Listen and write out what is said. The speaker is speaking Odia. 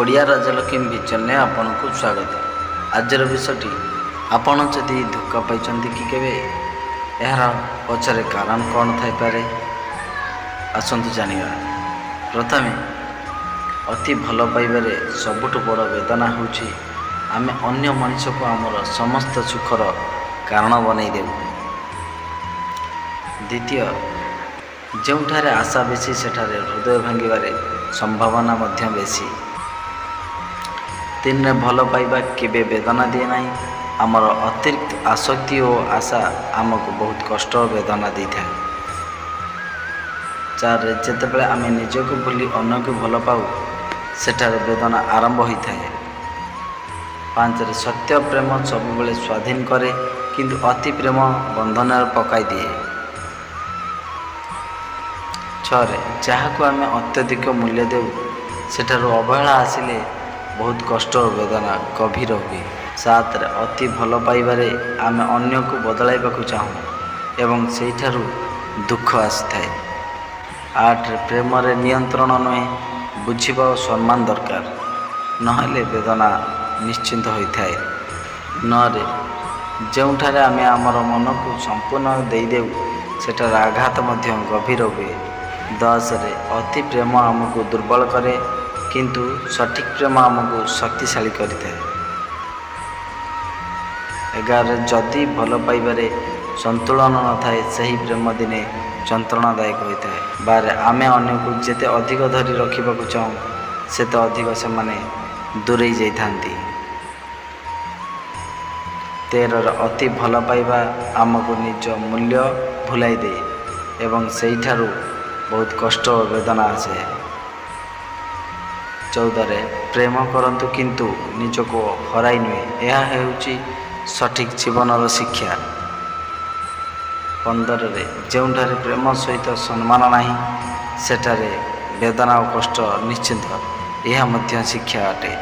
ଓଡ଼ିଆ ରାଜଲକ୍ଷ୍ମୀ ଭିଜନରେ ଆପଣଙ୍କୁ ସ୍ୱାଗତ। ଆଜିର ବିଷୟଟି, ଆପଣ ଯଦି ଧୋକା ପାଇଛନ୍ତି କି କେବେ, ଏହାର ପଛରେ କାରଣ କ'ଣ ଥାଇପାରେ, ଆସନ୍ତୁ ଜାଣିବା। ପ୍ରଥମେ, ଅତି ଭଲ ପାଇବାରେ ସବୁଠୁ ବଡ଼ ବେଦନା ହେଉଛି ଆମେ ଅନ୍ୟ ମଣିଷକୁ ଆମର ସମସ୍ତ ସୁଖର କାରଣ ବନେଇ ଦେବୁ। ଦ୍ୱିତୀୟ, ଯେଉଁଠାରେ ଆଶା ବେଶୀ ସେଠାରେ ହୃଦୟ ଭାଙ୍ଗିବାରେ ସମ୍ଭାବନା ମଧ୍ୟ ବେଶୀ। ତିନିରେ, ଭଲ ପାଇବା କେବେ ବେଦନା ଦିଏ ନାହିଁ। ଆମର ଅତିରିକ୍ତ ଆସକ୍ତି ଓ ଆଶା ଆମକୁ ବହୁତ କଷ୍ଟ ଓ ବେଦନା ଦେଇଥାଏ। ଚାରିରେ, ଯେତେବେଳେ ଆମେ ନିଜକୁ ଭୁଲି ଅନ୍ୟକୁ ଭଲ ପାଉ ସେଠାରେ ବେଦନା ଆରମ୍ଭ ହୋଇଥାଏ। ପାଞ୍ଚରେ, ସତ୍ୟ ପ୍ରେମ ସବୁବେଳେ ସ୍ୱାଧୀନ କରେ, କିନ୍ତୁ ଅତି ପ୍ରେମ ବନ୍ଧନରେ ପକାଇ ଦିଏ। ଛଅରେ, ଯାହାକୁ ଆମେ ଅତ୍ୟଧିକ ମୂଲ୍ୟ ଦେଉ ସେଠାରୁ ଅବହେଳା ଆସିଲେ ବହୁତ କଷ୍ଟ ଓ ବେଦନା ଗଭୀର ହୁଏ। ସାତରେ, ଅତି ଭଲ ପାଇବାରେ ଆମେ ଅନ୍ୟକୁ ବଦଳାଇବାକୁ ଚାହୁଁ ଏବଂ ସେଇଠାରୁ ଦୁଃଖ ଆସିଥାଏ। ଆଠରେ, ପ୍ରେମରେ ନିୟନ୍ତ୍ରଣ ନୁହେଁ, ବୁଝିବା ଓ ସମ୍ମାନ ଦରକାର, ନହେଲେ ବେଦନା ନିଶ୍ଚିନ୍ତ ହୋଇଥାଏ। ନଅରେ, ଯେଉଁଠାରେ ଆମେ ଆମର ମନକୁ ସମ୍ପୂର୍ଣ୍ଣ ଦେଇଦେଉ ସେଠାରେ ଆଘାତ ମଧ୍ୟ ଗଭୀର ହୁଏ। ଦଶରେ, ଅତି ପ୍ରେମ ଆମକୁ ଦୁର୍ବଳ କରେ, କିନ୍ତୁ ସଠିକ୍ ପ୍ରେମ ଆମକୁ ଶକ୍ତିଶାଳୀ କରିଥାଏ। 11ରେ, ଯଦି ଭଲ ପାଇବାରେ ସନ୍ତୁଳନ ନଥାଏ ସେହି ପ୍ରେମ ଦିନେ ଯନ୍ତ୍ରଣାଦାୟକ ହୋଇଥାଏ। 12ରେ, ଆମେ ଅନ୍ୟକୁ ଯେତେ ଅଧିକ ଧରି ରଖିବାକୁ ଚାହୁଁ ସେତେ ଅଧିକ ସେମାନେ ଦୂରେଇ ଯାଇଥାନ୍ତି। 13ରେ, ଅତି ଭଲ ପାଇବା ଆମକୁ ନିଜ ମୂଲ୍ୟ ଭୁଲାଇ ଦିଏ ଏବଂ ସେଇଠାରୁ ବହୁତ କଷ୍ଟ ଓ ବେଦନା ଆସେ। 14ରେ, ପ୍ରେମ କରନ୍ତୁ କିନ୍ତୁ ନିଜକୁ ହରାଇ ନୁହେଁ, ଏହା ହେଉଛି ସଠିକ୍ ଜୀବନର ଶିକ୍ଷା। 15ରେ, ଯେଉଁଠାରେ ପ୍ରେମ ସହିତ ସମ୍ମାନ ନାହିଁ ସେଠାରେ ବେଦନା ଓ କଷ୍ଟ ନିଶ୍ଚିନ୍ତ, ଏହା ମଧ୍ୟ ଶିକ୍ଷା ଅଟେ।